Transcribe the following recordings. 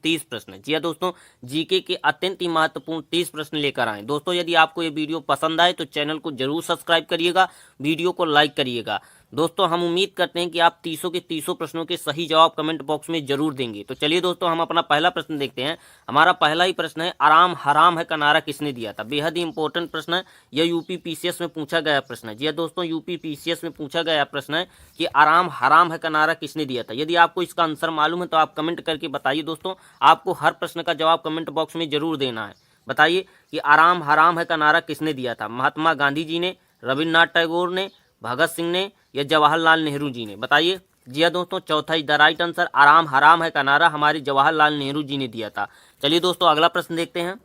30 प्रश्न। जी हाँ दोस्तों, जीके के अत्यंत ही महत्वपूर्ण 30 प्रश्न लेकर आए। दोस्तों यदि आपको ये वीडियो पसंद आए तो चैनल को जरूर सब्सक्राइब करिएगा, वीडियो को लाइक करिएगा। दोस्तों हम उम्मीद करते हैं कि आप 30 के 30 प्रश्नों के सही जवाब कमेंट बॉक्स में जरूर देंगे। तो चलिए दोस्तों हम अपना पहला प्रश्न देखते हैं। हमारा पहला ही प्रश्न है, आराम हराम है का नारा किसने दिया था? बेहद ही इंपॉर्टेंट प्रश्न है, यह यूपी पीसीएस में पूछा गया प्रश्न है। जी हाँ दोस्तों, यूपी पीसीएस में पूछा गया प्रश्न है कि आराम हराम है का नारा किसने दिया था। यदि आपको इसका आंसर मालूम है तो आप कमेंट करके बताइए। दोस्तों आपको हर प्रश्न का जवाब कमेंट बॉक्स में जरूर देना है। बताइए कि आराम हराम है का नारा किसने दिया था? महात्मा गांधी जी ने, रविन्द्रनाथ टैगोर ने, भगत सिंह ने या जवाहरलाल नेहरू जी ने? बताइए। जी हाँ दोस्तों, चौथा इज द राइट आंसर, आराम हराम है का नारा हमारे जवाहरलाल नेहरू जी ने दिया था। चलिए दोस्तों अगला प्रश्न देखते हैं।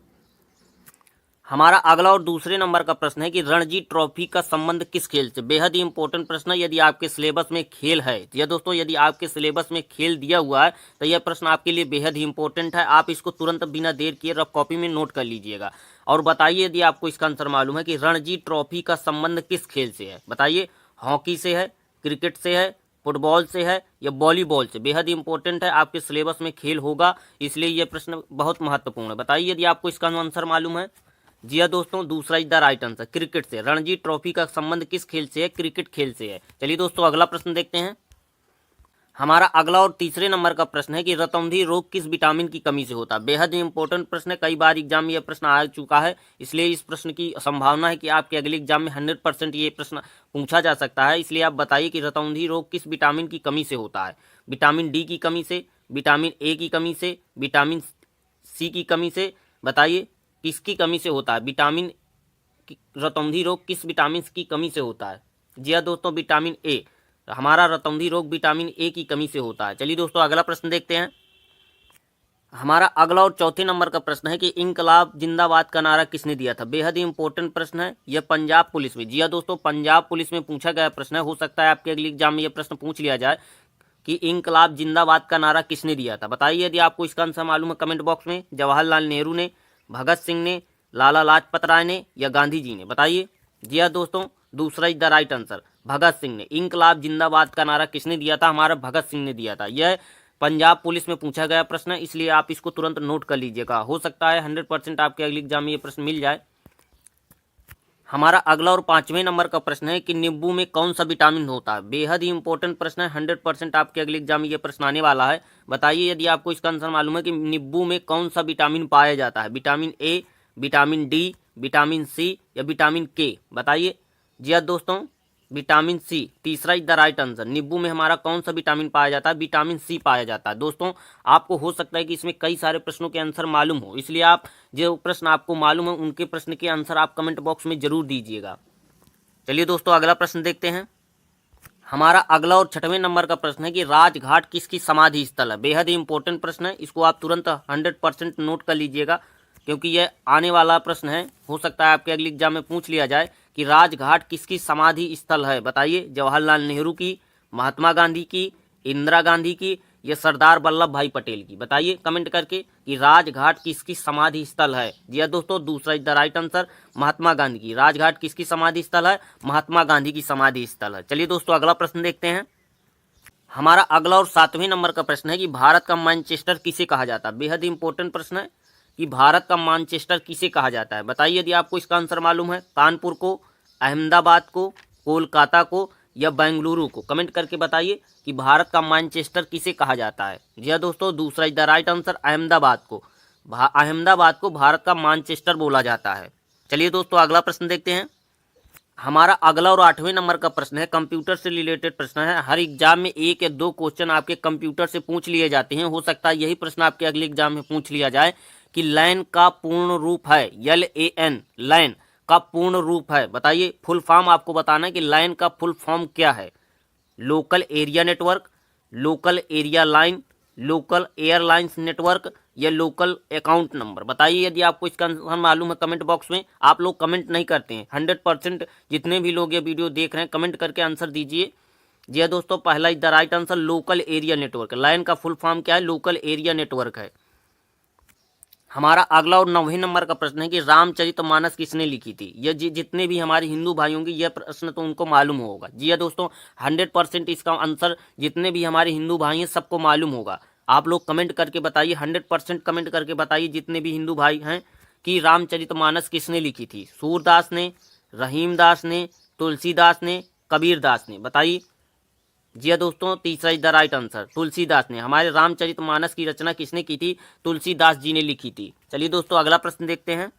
हमारा अगला और दूसरे नंबर का प्रश्न है कि रणजी ट्रॉफी का संबंध किस खेल से? बेहद ही इंपॉर्टेंट प्रश्न है, यदि आपके सिलेबस में खेल है। या दोस्तों यदि आपके सिलेबस में खेल दिया हुआ है तो यह प्रश्न आपके लिए बेहद ही इंपॉर्टेंट है। आप इसको तुरंत बिना देर किए रफ कॉपी में नोट कर लीजिएगा और बताइए यदि आपको इसका आंसर मालूम है कि रणजी ट्रॉफी का संबंध किस खेल से है। बताइए, हॉकी से है, क्रिकेट से है, फुटबॉल से है या वॉलीबॉल से? बेहद ही इंपॉर्टेंट है, आपके सिलेबस में खेल होगा इसलिए यह प्रश्न बहुत महत्वपूर्ण है। बताइए यदि आपको इसका आंसर मालूम है। जी हाँ दोस्तों, दूसरा is the right answer, cricket से। रणजी ट्रॉफी का संबंध किस खेल से है? क्रिकेट खेल से है। चलिए दोस्तों अगला प्रश्न देखते हैं। हमारा अगला और तीसरे नंबर का प्रश्न है कि रतौंधी रोग किस विटामिन की कमी से होता है? बेहद ही इंपॉर्टेंट प्रश्न है, कई बार एग्जाम में यह प्रश्न आ चुका है, इसलिए इस प्रश्न की संभावना है कि आपके अगले एग्जाम में 100% ये प्रश्न पूछा जा सकता है। इसलिए आप बताइए कि रतौंधी रोग किस विटामिन की कमी से होता है? विटामिन डी की कमी से, विटामिन ए की कमी से, विटामिन सी की कमी से? बताइए किसकी कमी से होता है? रतौंधी रोग किस विटामिन की कमी से होता है? जी हाँ दोस्तों, विटामिन ए। हमारा रतौंधी रोग विटामिन ए की कमी से होता है। चलिए दोस्तों अगला प्रश्न देखते हैं। हमारा अगला और चौथे नंबर का प्रश्न है कि इंकलाब जिंदाबाद का नारा किसने दिया था? बेहद ही इंपॉर्टेंट प्रश्न है, यह पंजाब पुलिस में। जी हाँ दोस्तों, पंजाब पुलिस में पूछा गया प्रश्न है। हो सकता है आपके अगले एग्जाम में यह प्रश्न पूछ लिया जाए कि इंकलाब जिंदाबाद का नारा किसने दिया था। बताइए यदि आपको इसका आंसर मालूम है कमेंट बॉक्स में। जवाहरलाल नेहरू ने, भगत सिंह ने, लाला लाजपत राय ने या गांधी जी ने? बताइए। जी हाँ दोस्तों, दूसरा is the right answer, Bhagat Singh ने। इंकलाब जिंदाबाद का नारा किसने दिया था? हमारा भगत सिंह ने दिया था। यह पंजाब पुलिस में पूछा गया प्रश्न है, इसलिए आप इसको तुरंत नोट कर लीजिएगा। हो सकता है 100% आपके अगले एग्जाम में ये प्रश्न मिल जाए। हमारा अगला और पांचवें नंबर का प्रश्न है कि नींबू में कौन सा विटामिन होता है? बेहद ही इंपॉर्टेंट प्रश्न है, 100% आपके अगले एग्जाम में ये प्रश्न आने वाला है। बताइए यदि आपको इसका आंसर मालूम है कि नींबू में कौन सा विटामिन पाया जाता है? Vitamin A, vitamin D, vitamin C या विटामिन के? बताइए। जी हाँ दोस्तों, विटामिन सी, तीसरा इज द राइट आंसर। नींबू में हमारा कौन सा विटामिन पाया जाता है? विटामिन सी पाया जाता है। दोस्तों आपको हो सकता है कि इसमें कई सारे प्रश्नों के आंसर मालूम हो, इसलिए आप जो प्रश्न आपको मालूम है उनके प्रश्न के आंसर आप कमेंट बॉक्स में जरूर दीजिएगा। चलिए दोस्तों अगला प्रश्न देखते हैं। हमारा अगला और छठवें नंबर का प्रश्न है कि राजघाट किसकी समाधि स्थल है? बेहद ही इंपॉर्टेंट प्रश्न है, इसको आप तुरंत 100% नोट कर लीजिएगा क्योंकि यह आने वाला प्रश्न है। हो सकता है आपके अगले एग्जाम में पूछ लिया जाए कि राजघाट किसकी समाधि स्थल है? बताइए, जवाहरलाल नेहरू की, महात्मा गांधी की, इंदिरा गांधी की या सरदार वल्लभ भाई पटेल की? बताइए कमेंट करके कि राजघाट किसकी समाधि स्थल है। जी हाँ दोस्तों, दूसरा is the right answer, Mahatma Gandhi की। राजघाट किसकी समाधि स्थल है? महात्मा गांधी की समाधि स्थल है। चलिए दोस्तों अगला प्रश्न देखते हैं। हमारा अगला और सातवें नंबर का प्रश्न है कि भारत का मैनचेस्टर किसे कहा जाता है? बेहद इंपॉर्टेंट प्रश्न है कि भारत का मैनचेस्टर किसे कहा जाता है? बताइए यदि आपको इसका आंसर मालूम है। कानपुर को, अहमदाबाद को, कोलकाता को या बेंगलुरु को? कमेंट करके बताइए कि भारत का मैनचेस्टर किसे कहा जाता है। जी हाँ दोस्तों, दूसरा is the right answer, Ahmedabad को। अहमदाबाद को भारत का मैनचेस्टर बोला जाता है। चलिए दोस्तों अगला प्रश्न देखते हैं। हमारा अगला और आठवें नंबर का प्रश्न है, कंप्यूटर से रिलेटेड प्रश्न है। हर एग्जाम में एक या दो क्वेश्चन आपके कंप्यूटर से पूछ लिए जाते हैं। हो सकता है यही प्रश्न आपके अगले एग्जाम में पूछ लिया जाए कि लैन का पूर्ण रूप है, LAN, लैन का पूर्ण रूप है। बताइए, फुल फॉर्म आपको बताना है कि लैन का फुल फॉर्म क्या है। Local area network, local area line, local airlines network या लोकल अकाउंट नंबर? बताइए यदि आपको इसका आंसर मालूम है कमेंट बॉक्स में। आप लोग कमेंट नहीं करते हैं, 100% जितने भी लोग ये वीडियो देख रहे हैं कमेंट करके आंसर दीजिए। जी हाँ दोस्तों, पहला is the right answer, local area network. Line का फुल फॉर्म क्या है? लोकल एरिया नेटवर्क है। हमारा अगला और 9वें नंबर का प्रश्न है कि रामचरितमानस किसने लिखी थी? ये जितने भी हमारे हिंदू भाई होंगे यह प्रश्न तो उनको मालूम होगा। जी हाँ दोस्तों, 100% इसका आंसर जितने भी हमारे हिंदू भाई हैं सबको मालूम होगा। आप लोग कमेंट करके बताइए, 100% कमेंट करके बताइए जितने भी हिंदू भाई हैं कि रामचरितमानस किसने लिखी थी। सूरदास ने, रहीमदास ने, तुलसीदास ने, कबीरदास ने? बताइए। जी हाँ दोस्तों, तीसरा is the right answer, Tulsidas ने। हमारे रामचरितमानस की रचना किसने की थी? तुलसीदास जी ने लिखी थी। चलिए दोस्तों अगला प्रश्न देखते हैं।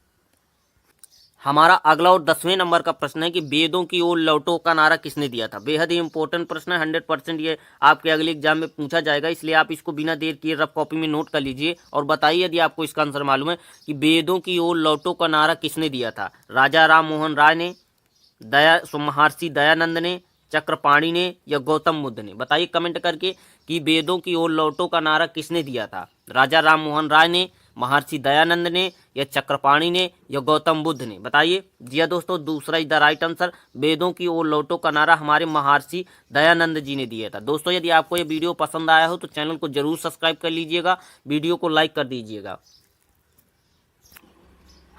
हमारा अगला और 10वें नंबर का प्रश्न है कि वेदों की ओर लौटो का नारा किसने दिया था? बेहद ही इंपॉर्टेंट प्रश्न है, 100% ये आपके अगले एग्जाम में पूछा जाएगा, इसलिए आप इसको बिना देर किए रफ कॉपी में नोट कर लीजिए और बताइए यदि आपको इसका आंसर मालूम है कि वेदों की ओर लौटो का नारा किसने दिया था? राजा राम मोहन राय ने, महर्षि दयानंद ने, चक्रपाणी ने, या गौतम बुद्ध ने? बताइए कमेंट करके कि वेदों की ओर लौटो का नारा किसने दिया था? राजा राम मोहन राय ने, महर्षि दयानंद ने, या चक्रपाणी ने, या गौतम बुद्ध ने? बताइए। जी हाँ दोस्तों, दूसरा इज द राइट आंसर, वेदों की ओर लौटो का नारा हमारे महर्षि दयानंद जी ने दिया था। दोस्तों यदि आपको ये वीडियो पसंद आया हो तो चैनल को जरूर सब्सक्राइब कर लीजिएगा, वीडियो को लाइक कर दीजिएगा।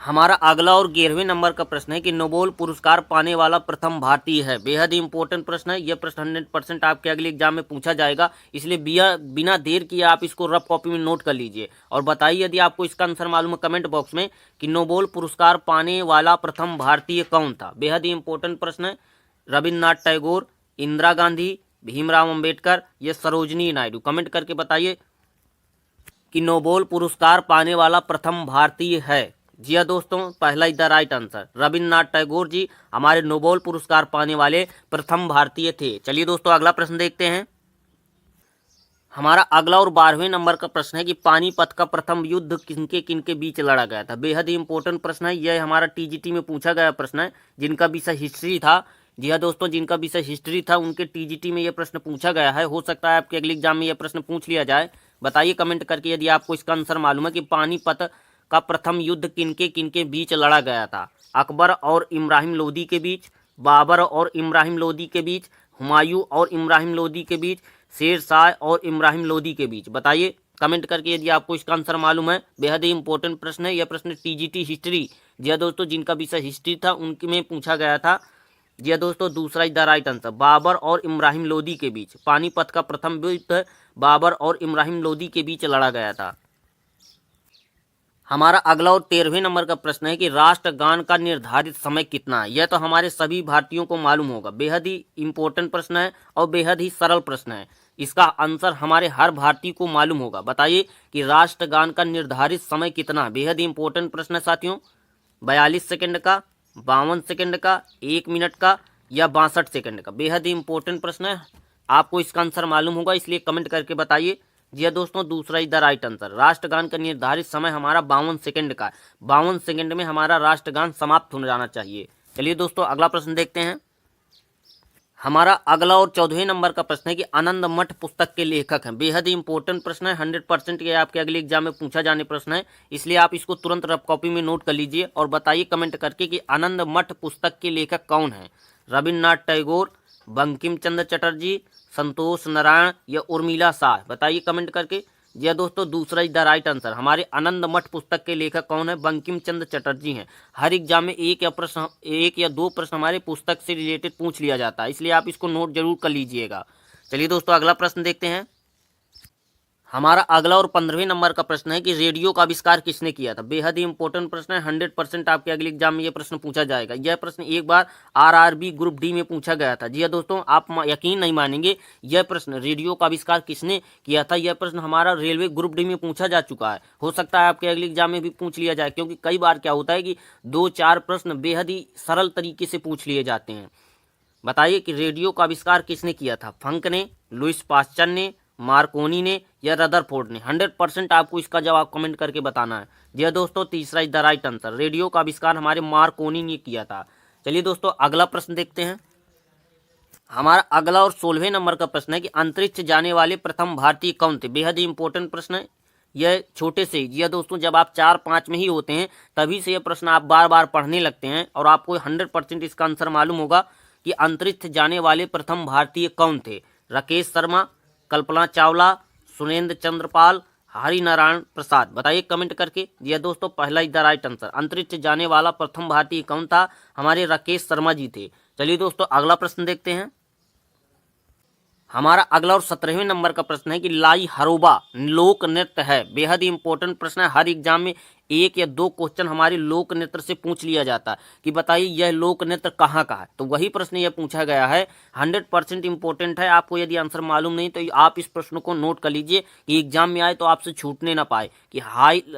हमारा अगला और 11वें नंबर का प्रश्न है कि नोबेल पुरस्कार पाने वाला प्रथम भारतीय है। बेहद ही इंपॉर्टेंट प्रश्न है, यह प्रश्न 100% आपके अगले एग्जाम में पूछा जाएगा, इसलिए बिना देर किए आप इसको रफ कॉपी में नोट कर लीजिए और बताइए यदि आपको इसका आंसर मालूम है कमेंट बॉक्स में कि नोबेल पुरस्कार पाने वाला प्रथम भारतीय कौन था। बेहद ही इंपॉर्टेंट प्रश्न है। रविन्द्रनाथ टैगोर, इंदिरा गांधी, भीमराव अम्बेडकर, या सरोजनी नायडू? कमेंट करके बताइए कि नोबेल पुरस्कार पाने वाला प्रथम भारतीय है। जी हाँ दोस्तों, पहला is the right answer, Rabindranath Tagore ji हमारे नोबेल पुरस्कार पाने वाले प्रथम भारतीय थे। चलिए दोस्तों अगला प्रश्न देखते हैं। हमारा अगला और 12वें नंबर का प्रश्न है कि पानीपत का प्रथम युद्ध किनके किनके बीच लड़ा गया था। बेहद ही इंपॉर्टेंट प्रश्न है, यह हमारा टीजीटी में पूछा गया प्रश्न है, जिनका विषय हिस्ट्री था। जी हाँ दोस्तों, जिनका विषय हिस्ट्री था उनके टीजीटी में यह प्रश्न पूछा गया है। हो सकता है आपके अगले एग्जाम में यह प्रश्न पूछ लिया जाए। बताइए कमेंट करके यदि आपको इसका आंसर मालूम है कि पानीपत का प्रथम युद्ध किनके किनके बीच लड़ा गया था। अकबर और इब्राहिम लोदी के बीच, बाबर और इब्राहिम लोदी के बीच, हुमायूं और इब्राहिम लोदी के बीच, शेर शाह और इब्राहिम लोदी के बीच? बताइए कमेंट करके यदि आपको इसका आंसर मालूम है। बेहद ही इंपॉर्टेंट प्रश्न है, यह प्रश्न टीजीटी हिस्ट्री, जी हाँ दोस्तों, जिनका विषय हिस्ट्री था उनके में पूछा गया था। जी हाँ दोस्तों, दूसरा is the right answer, Babur और इब्राहिम लोदी के बीच पानीपत का प्रथम युद्ध बाबर और इब्राहिम लोदी के बीच लड़ा गया था। हमारा अगला और 13वें नंबर का प्रश्न है कि राष्ट्रगान का निर्धारित समय कितना है। यह तो हमारे सभी भारतीयों को मालूम होगा। बेहद ही इंपॉर्टेंट प्रश्न है और बेहद ही सरल प्रश्न है, इसका आंसर हमारे हर भारतीय को मालूम होगा। बताइए कि राष्ट्रगान का निर्धारित समय कितना है। बेहद ही इंपॉर्टेंट प्रश्न है साथियों। 42 सेकेंड का, 52 सेकेंड का, 1 मिनट का, या 62 सेकेंड का? बेहद ही इंपॉर्टेंट प्रश्न है, आपको इसका आंसर मालूम होगा, इसलिए कमेंट करके बताइए। जी हाँ दोस्तों, दूसरा इज द राइट आंसर, राष्ट्रगान का निर्धारित समय हमारा 52 सेकेंड का है। 52 सेकेंड में हमारा राष्ट्रगान समाप्त हो जाना चाहिए। चलिए दोस्तों अगला प्रश्न देखते हैं। हमारा अगला और 14वें नंबर का प्रश्न है कि आनंद मठ पुस्तक के लेखक हैं। बेहद ही इंपॉर्टेंट प्रश्न है, 100% ये आपके अगले एग्जाम में पूछा जाने प्रश्न है, इसलिए आप इसको तुरंत रफ कॉपी में नोट कर लीजिए और बताइए कमेंट करके कि आनंद मठ पुस्तक के लेखक कौन है। रविन्द्रनाथ टैगोर, बंकिम चंद्र चटर्जी, संतोष नारायण, या उर्मिला शाह? बताइए कमेंट करके। जी हाँ दोस्तों, दूसरा इज द राइट आंसर, हमारे आनंद मठ पुस्तक के लेखक कौन है? बंकिम चंद्र चटर्जी हैं। हर एग्जाम में एक या दो प्रश्न हमारे पुस्तक से रिलेटेड पूछ लिया जाता है, इसलिए आप इसको नोट जरूर कर लीजिएगा। चलिए दोस्तों अगला प्रश्न देखते हैं। हमारा अगला और 15वें नंबर का प्रश्न है कि रेडियो का आविष्कार किसने किया था। बेहद ही इंपॉर्टेंट प्रश्न है, 100% आपके अगले एग्जाम में यह प्रश्न पूछा जाएगा। यह प्रश्न एक बार आरआरबी ग्रुप डी में पूछा गया था। जी हाँ दोस्तों, आप यकीन नहीं मानेंगे, यह प्रश्न रेडियो का आविष्कार किसने किया था, यह प्रश्न हमारा रेलवे ग्रुप डी में पूछा जा चुका है। हो सकता है आपके अगले एग्जाम में भी पूछ लिया जाए, क्योंकि कई बार क्या होता है कि 2-4 प्रश्न बेहद ही सरल तरीके से पूछ लिए जाते हैं। बताइए कि रेडियो का आविष्कार किसने किया था। फंक ने, लुईस पास्चर ने, मार्कोनी ने, या रदरफोर्ड ने? 100% आपको इसका जवाब कमेंट करके बताना है। जी हाँ दोस्तों, तीसरा is the right answer, radio का आविष्कार हमारे मार्कोनी ने किया था। चलिए दोस्तों अगला प्रश्न देखते हैं। हमारा अगला और 16वें नंबर का प्रश्न है कि अंतरिक्ष जाने वाले प्रथम भारतीय कौन थे। बेहद ही इंपॉर्टेंट प्रश्न है, यह छोटे से ही। जी हाँ दोस्तों, जब आप 4-5 में ही होते हैं तभी से यह प्रश्न आप बार बार पढ़ने लगते हैं और आपको 100% इसका आंसर मालूम होगा कि अंतरिक्ष जाने वाले प्रथम भारतीय कौन थे। राकेश शर्मा, कल्पना चावला, सुरेंद्र चंद्रपाल, हरि नारायण प्रसाद? बताइए कमेंट करके। जी हाँ दोस्तों, पहला इज द राइट आंसर, अंतरिक्ष जाने वाला प्रथम भारतीय कौन था, हमारे राकेश शर्मा जी थे। चलिए दोस्तों अगला प्रश्न देखते हैं। हमारा अगला और 17वें नंबर का प्रश्न है कि लाई हरोबा लोक नृत्य है। बेहद ही इंपॉर्टेंट प्रश्न है। हर एग्जाम में एक या दो क्वेश्चन हमारे लोक नृत्य से पूछ लिया जाता है कि बताइए यह लोक नृत्य कहाँ का है। तो वही प्रश्न यह पूछा गया है। 100% इंपॉर्टेंट है। आपको यदि आंसर मालूम नहीं तो आप इस प्रश्न को नोट कर लीजिए कि एग्जाम में आए तो आपसे छूटने ना पाए कि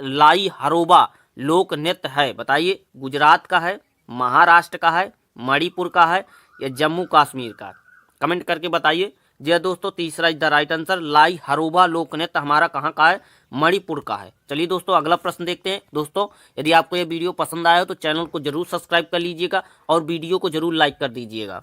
लाई हरोबा लोक नृत्य है। बताइए गुजरात का है, महाराष्ट्र का है, मणिपुर का है या जम्मू कश्मीर का। कमेंट करके बताइए। जी दोस्तों, तीसरा इज द राइट आंसर। लाई हरोबा लोक नृत्य हमारा कहाँ का है? मणिपुर का है। चलिए दोस्तों अगला प्रश्न देखते हैं। दोस्तों यदि आपको यह वीडियो पसंद आया हो तो चैनल को जरूर सब्सक्राइब कर लीजिएगा और वीडियो को जरूर लाइक कर दीजिएगा।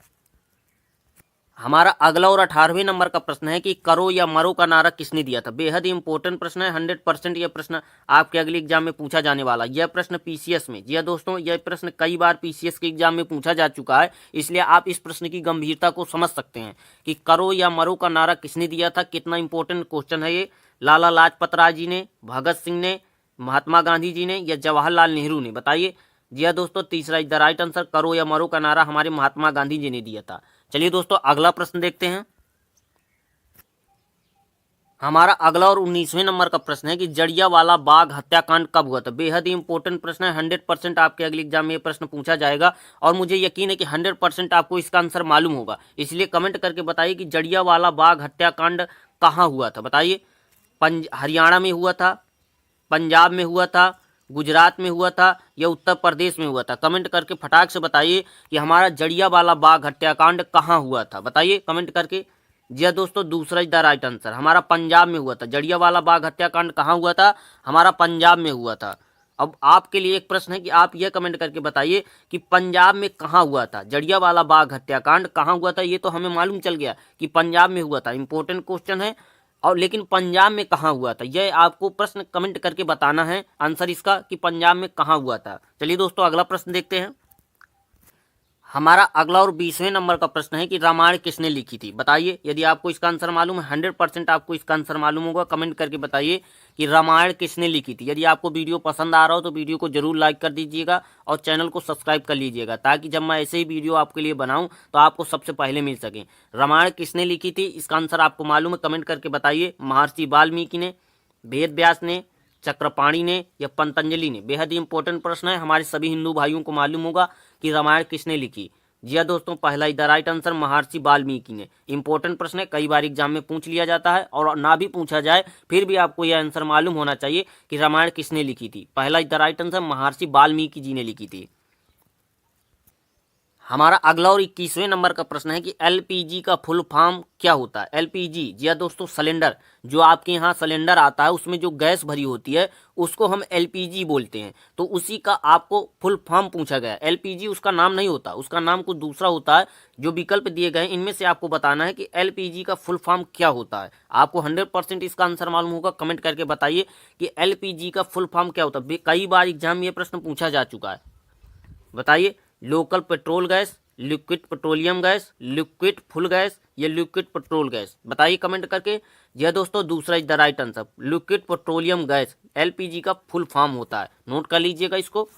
हमारा अगला और 18वें नंबर का प्रश्न है कि करो या मरो का नारा किसने दिया था। बेहद ही इंपॉर्टेंट प्रश्न है। 100% यह प्रश्न आपके अगले एग्जाम में पूछा जाने वाला। यह प्रश्न पीसीएस में, जी हाँ दोस्तों, यह प्रश्न कई बार पीसीएस के एग्जाम में पूछा जा चुका है, इसलिए आप इस प्रश्न की गंभीरता को समझ सकते हैं कि करो या मरो का नारा किसने दिया था। कितना इंपॉर्टेंट क्वेश्चन है ये। लाला लाजपत राय जी ने, भगत सिंह ने, महात्मा गांधी जी ने या जवाहरलाल नेहरू ने। बताइए। जी हाँ दोस्तों, तीसरा इज द राइट आंसर। करो या मरो का नारा हमारे महात्मा गांधी जी ने दिया था। चलिए दोस्तों अगला प्रश्न देखते हैं। हमारा अगला और 19वें नंबर का प्रश्न है कि जलियांवाला बाग हत्याकांड कब हुआ था। बेहद ही इंपॉर्टेंट प्रश्न है। 100% आपके अगले एग्जाम में ये प्रश्न पूछा जाएगा और मुझे यकीन है कि 100% आपको इसका आंसर मालूम होगा, इसलिए कमेंट करके बताइए कि जलियांवाला बाग हत्याकांड कहाँ हुआ था। बताइए। हरियाणा में हुआ था, पंजाब में हुआ था, गुजरात में हुआ था या उत्तर प्रदेश में हुआ था। कमेंट करके फटाक से बताइए कि हमारा जलियांवाला बाग हत्याकांड कहाँ हुआ था। बताइए कमेंट करके। जी हाँ दोस्तों, दूसरा इज द राइट आंसर। हमारा पंजाब में हुआ था। जलियांवाला बाग हत्याकांड कहाँ हुआ था? हमारा पंजाब में हुआ था। अब आपके लिए एक प्रश्न है कि आप यह कमेंट करके बताइए कि पंजाब में कहाँ हुआ था। जलियांवाला बाग हत्याकांड कहाँ हुआ था ये तो हमें मालूम चल गया कि पंजाब में हुआ था। इंपॉर्टेंट क्वेश्चन है। और लेकिन पंजाब में कहाँ हुआ था यह आपको प्रश्न कमेंट करके बताना है आंसर इसका कि पंजाब में कहाँ हुआ था। चलिए दोस्तों अगला प्रश्न देखते हैं। हमारा अगला और 20वें नंबर का प्रश्न है कि रामायण किसने लिखी थी। बताइए। यदि आपको इसका आंसर मालूम है, 100% आपको इसका आंसर मालूम होगा। कमेंट करके बताइए कि रामायण किसने लिखी थी। यदि आपको वीडियो पसंद आ रहा हो तो वीडियो को जरूर लाइक कर दीजिएगा और चैनल को सब्सक्राइब कर लीजिएगा ताकि जब मैं ऐसे ही वीडियो आपके लिए बनाऊं तो आपको सबसे पहले मिल सके। रामायण किसने लिखी थी इसका आंसर आपको मालूम है, कमेंट करके बताइए। महर्षि वाल्मीकि ने, वेद व्यास ने, चक्रपाणी ने या पतंजलि ने। बेहद ही इंपॉर्टेंट प्रश्न है। हमारे सभी हिंदू भाइयों को मालूम होगा कि रामायण किसने लिखी। जी हाँ दोस्तों, पहला इज द राइट आंसर महर्षि वाल्मीकि ने। इंपॉर्टेंट प्रश्न है, कई बार एग्जाम में पूछ लिया जाता है और ना भी पूछा जाए फिर भी आपको यह आंसर मालूम होना चाहिए कि रामायण किसने लिखी थी। पहला इज द राइट आंसर महर्षि वाल्मीकि जी ने लिखी थी। हमारा अगला और 21वें नंबर का प्रश्न है कि एलपीजी का फुल फॉर्म क्या होता है। एलपीजी, जी हाँ दोस्तों, सिलेंडर। जो आपके यहाँ सिलेंडर आता है उसमें जो गैस भरी होती है उसको हम एलपीजी बोलते हैं। तो उसी का आपको फुल फॉर्म पूछा गया। एलपीजी उसका नाम नहीं होता, उसका नाम कुछ दूसरा होता है। जो विकल्प दिए गए इनमें से आपको बताना है कि एलपीजी का फुल फॉर्म क्या होता है। आपको 100% इसका आंसर मालूम होगा। कमेंट करके बताइए कि एलपीजी का फुल फॉर्म क्या होता है। कई बार एग्जाम में ये प्रश्न पूछा जा चुका है। बताइए। Local petrol gas, liquid petroleum gas, liquid full gas या लिक्विड पेट्रोल गैस। बताइए कमेंट करके। यह दोस्तों दूसरा is the right answer. Liquid petroleum gas LPG का फुल फॉर्म होता है। नोट कर लीजिएगा इसको।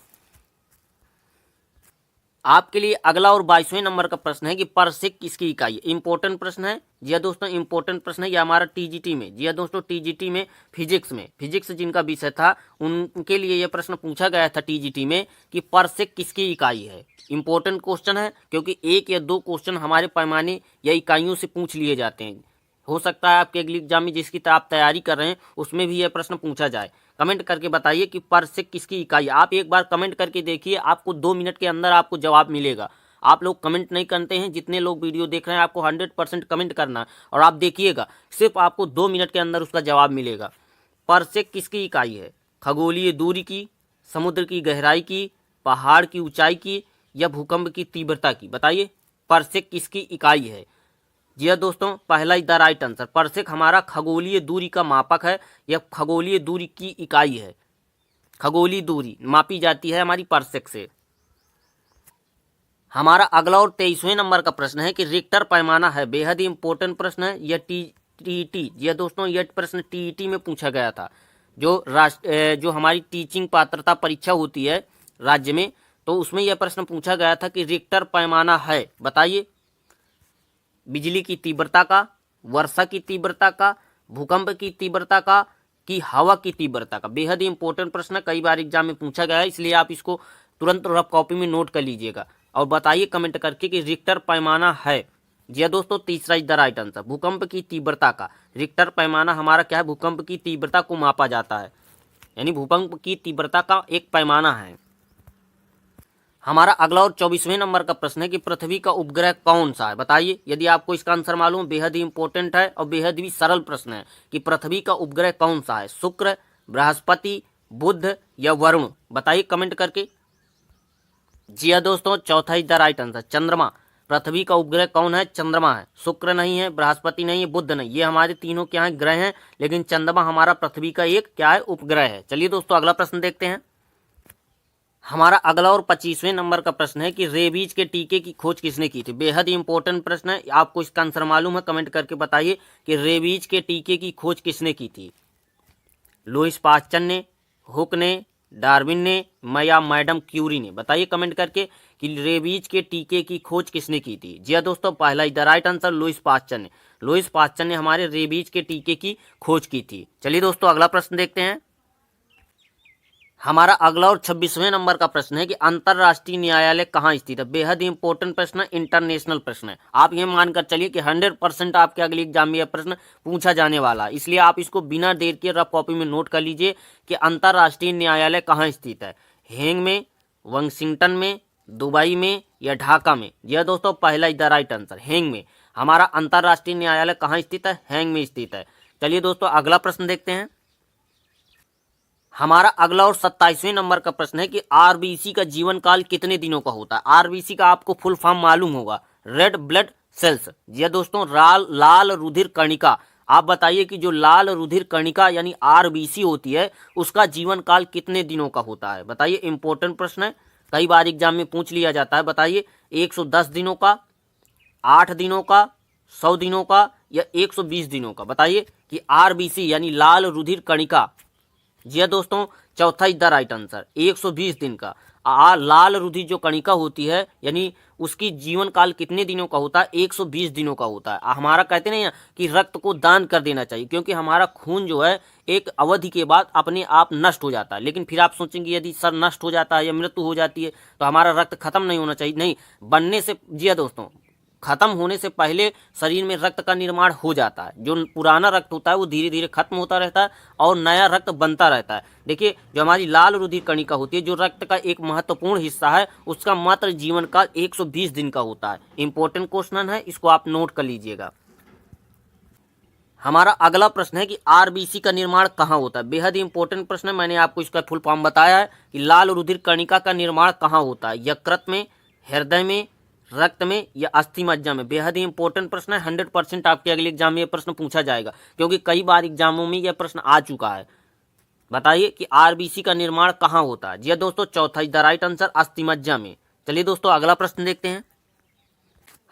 आपके लिए अगला और 22वें नंबर का प्रश्न है कि परसेक किसकी इकाई है। इंपॉर्टेंट प्रश्न है। जी हाँ दोस्तों, इंपॉर्टेंट प्रश्न है। ये हमारा टीजीटी में, जी हाँ दोस्तों, टीजीटी में फिजिक्स जिनका विषय था उनके लिए यह प्रश्न पूछा गया था टीजीटी में कि परसेक किसकी इकाई है। इंपॉर्टेंट क्वेश्चन है क्योंकि एक या दो क्वेश्चन हमारे पैमाने या इकाइयों से पूछ लिए जाते हैं। हो सकता है आपके अगले एग्जाम में जिसकी आप तैयारी कर रहे हैं उसमें भी यह प्रश्न पूछा जाए। कमेंट करके बताइए कि परसेक किसकी इकाई। आप एक बार कमेंट करके देखिए, आपको 2 मिनट के अंदर आपको जवाब मिलेगा। आप लोग कमेंट नहीं करते हैं। जितने लोग वीडियो देख रहे हैं आपको 100% कमेंट करना है और आप देखिएगा सिर्फ आपको 2 मिनट के अंदर उसका जवाब मिलेगा। परसेक किसकी इकाई है? खगोलीय दूरी की, समुद्र की गहराई की, पहाड़ की ऊंचाई की या भूकंप की तीव्रता की। बताइए परसेक किसकी इकाई है। जी हाँ दोस्तों, पहला इज द राइट आंसर। परसेक हमारा खगोलीय दूरी का मापक है या खगोलीय दूरी की इकाई है। खगोलीय दूरी मापी जाती है हमारी परसेक से। हमारा अगला और 23वें नंबर का प्रश्न है कि रिक्टर पैमाना है। बेहद ही इंपॉर्टेंट प्रश्न है। यह टीईटी, जी हाँ दोस्तों, यह प्रश्न टीईटी में पूछा गया था। जो हमारी टीचिंग पात्रता परीक्षा होती है राज्य में, तो उसमें यह प्रश्न पूछा गया था कि रिक्टर पैमाना है। बताइए बिजली की तीव्रता का, वर्षा की तीव्रता का, भूकंप की तीव्रता का, कि हवा की तीव्रता का? बेहद ही इंपॉर्टेंट प्रश्न है, कई बार एग्जाम में पूछा गया है, इसलिए आप इसको तुरंत रफ कॉपी में नोट कर लीजिएगा और बताइए कमेंट करके कि रिक्टर पैमाना है। जी हाँ दोस्तों, तीसरा इज द राइट आंसर, भूकंप की तीव्रता का। रिक्टर पैमाना हमारा क्या है? भूकंप की तीव्रता को मापा जाता है, यानी भूकंप की तीव्रता का एक पैमाना है। हमारा अगला और 24वें नंबर का प्रश्न है कि पृथ्वी का उपग्रह कौन सा है? बताइए, यदि आपको इसका आंसर मालूम, बेहद ही इंपॉर्टेंट है और बेहद ही सरल प्रश्न है कि पृथ्वी का उपग्रह कौन सा है? शुक्र, बृहस्पति, बुध या वरुण? बताइए कमेंट करके। जी हाँ दोस्तों, चौथा इज द राइट आंसर, चंद्रमा। पृथ्वी का उपग्रह कौन है? चंद्रमा है। शुक्र नहीं है, बृहस्पति नहीं है, बुध नहीं, ये हमारे तीनों क्या है? ग्रह हैं, लेकिन चंद्रमा हमारा पृथ्वी का एक क्या है? उपग्रह है। चलिए दोस्तों अगला प्रश्न देखते हैं। हमारा अगला और 25वें नंबर का प्रश्न है कि रेबीज के टीके की खोज किसने की थी? बेहद ही इंपॉर्टेंट प्रश्न है, आपको इसका आंसर मालूम है? कमेंट करके बताइए कि रेबीज के टीके की खोज किसने की थी? लुईस पास्चर ने, हुक ने, डार्विन ने, या मैडम क्यूरी ने? बताइए कमेंट करके कि रेबीज के टीके की खोज किसने की थी? जी हाँ दोस्तों, पहला is the right answer, Lewis pasture ने। लुईस पास्चर ने हमारे रेबीज के टीके की खोज की थी। चलिए दोस्तों अगला प्रश्न देखते हैं। हमारा अगला और 26वें नंबर का प्रश्न है कि अंतरराष्ट्रीय न्यायालय कहाँ स्थित है? बेहद ही इंपॉर्टेंट प्रश्न है, इंटरनेशनल प्रश्न है। आप ये मानकर चलिए कि 100% आपके अगले एग्जाम में यह प्रश्न पूछा जाने वाला है, इसलिए आप इसको बिना देर के रफ कॉपी में नोट कर लीजिए कि अंतरराष्ट्रीय न्यायालय कहाँ स्थित है? हेग में, वाशिंगटन में, दुबई में या ढाका में? यह दोस्तों पहला is the right answer, Hague में। हमारा अंतरराष्ट्रीय न्यायालय कहाँ स्थित है? हेग में स्थित है। चलिए दोस्तों अगला प्रश्न देखते हैं। हमारा अगला और 27वें नंबर का प्रश्न है कि आरबीसी का जीवन काल कितने दिनों का होता है? आरबीसी का आपको फुल फॉर्म मालूम होगा, रेड ब्लड सेल्स। जी दोस्तों, लाल रुधिर कणिका। आप बताइए कि जो लाल रुधिर कणिका यानी आरबीसी होती है, उसका जीवन काल कितने दिनों का होता है? बताइए, इंपॉर्टेंट प्रश्न है, कई बार एग्जाम में पूछ लिया जाता है। बताइए, 110 दिनों का, 8 दिनों का, 100 दिनों का या 120 दिनों का? बताइए कि आरबीसी यानी लाल रुधिर कणिका। जी दोस्तों, चौथा इज द राइट आंसर, 120 दिन का। लाल रुधिर जो कणिका होती है यानी उसकी जीवन काल कितने दिनों का होता है? 120 दिनों का होता है। हमारा कहते नहीं है कि रक्त को दान कर देना चाहिए, क्योंकि हमारा खून जो है एक अवधि के बाद अपने आप नष्ट हो जाता है। लेकिन फिर आप सोचेंगे यदि सर नष्ट हो जाता है या मृत्यु हो जाती है तो हमारा रक्त खत्म नहीं होना चाहिए। नहीं, बनने से, जी दोस्तों, खत्म होने से पहले शरीर में रक्त का निर्माण हो जाता है। जो पुराना रक्त होता है वो धीरे धीरे खत्म होता रहता है और नया रक्त बनता रहता है। देखिए, जो हमारी लाल रुधिर कणिका होती है, जो रक्त का एक महत्वपूर्ण हिस्सा है, उसका मात्र जीवन काल 120 दिन का होता है। इंपॉर्टेंट क्वेश्चन है, इसको आप नोट कर लीजिएगा। हमारा अगला प्रश्न है कि आरबीसी का निर्माण कहाँ होता है? बेहद इंपॉर्टेंट प्रश्न है, मैंने आपको इसका फुल फॉर्म बताया है कि लाल रुधिर कणिका का निर्माण कहाँ होता है? यकृत में, हृदय में, रक्त में या अस्थि मज्जा में? बेहद ही इंपॉर्टेंट प्रश्न है, 100% आपके अगले एग्जाम में यह प्रश्न पूछा जाएगा, क्योंकि कई बार एग्जामों में यह प्रश्न आ चुका है। बताइए कि आरबीसी का निर्माण कहाँ होता है? जी दोस्तों, चौथा इज द राइट आंसर, अस्थि मज्जा में। चलिए दोस्तों अगला प्रश्न देखते हैं।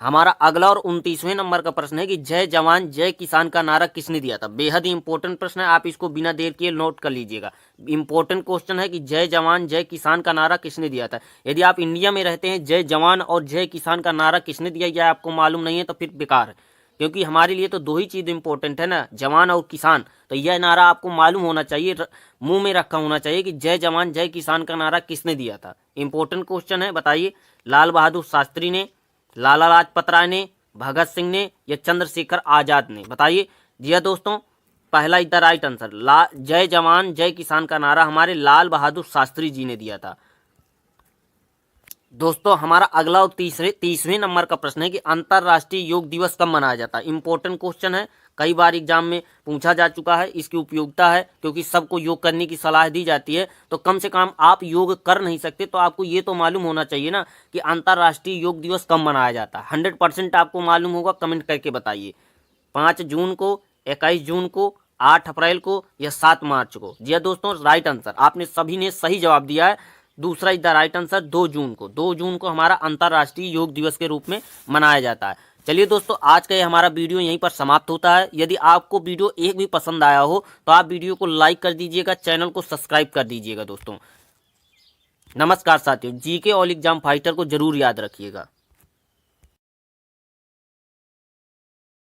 हमारा अगला और 29वें नंबर का प्रश्न है कि जय जवान जय किसान का नारा किसने दिया था? बेहद ही इंपॉर्टेंट प्रश्न है, आप इसको बिना देर किए नोट कर लीजिएगा। इंपॉर्टेंट क्वेश्चन है कि जय जवान जय किसान का नारा किसने दिया था? यदि आप इंडिया में रहते हैं, जय जवान और जय किसान का नारा किसने दिया, यह आपको मालूम नहीं है तो फिर बेकार है, क्योंकि हमारे लिए तो दो ही चीज़ इंपॉर्टेंट है ना, जवान और किसान। तो यह नारा आपको मालूम होना चाहिए, मुंह में रखा होना चाहिए कि जय जवान जय किसान का नारा किसने दिया था। इंपॉर्टेंट क्वेश्चन है, बताइए। लाल बहादुर शास्त्री ने, लाला लाजपत राय ने, भगत सिंह ने या चंद्रशेखर आजाद ने? बताइए। जी हाँ दोस्तों, पहला इज द राइट आंसर, जय जवान जय किसान का नारा हमारे लाल बहादुर शास्त्री जी ने दिया था। दोस्तों हमारा अगला और 30वें नंबर का प्रश्न है कि अंतर्राष्ट्रीय योग दिवस कब मनाया जाता है? इंपॉर्टेंट क्वेश्चन है, कई बार एग्जाम में पूछा जा चुका है। इसकी उपयोगिता है क्योंकि सबको योग करने की सलाह दी जाती है, तो कम से कम आप योग कर नहीं सकते तो आपको ये तो मालूम होना चाहिए ना कि अंतर्राष्ट्रीय योग दिवस कब मनाया जाता है। 100% आपको मालूम होगा, कमेंट करके बताइए। 5 जून को, 21 जून को, 8 अप्रैल को या 7 मार्च को? जी दोस्तों, राइट आंसर, आपने सभी ने सही जवाब दिया है। दूसरा इज द राइट आंसर, 2 जून को। 2 जून को हमारा अंतर्राष्ट्रीय योग दिवस के रूप में मनाया जाता है। चलिए दोस्तों, आज का ये हमारा वीडियो यहीं पर समाप्त होता है। यदि आपको वीडियो एक भी पसंद आया हो तो आप वीडियो को लाइक कर दीजिएगा, चैनल को सब्सक्राइब कर दीजिएगा। दोस्तों नमस्कार साथियों, जीके ऑल एग्जाम फाइटर को जरूर याद रखिएगा।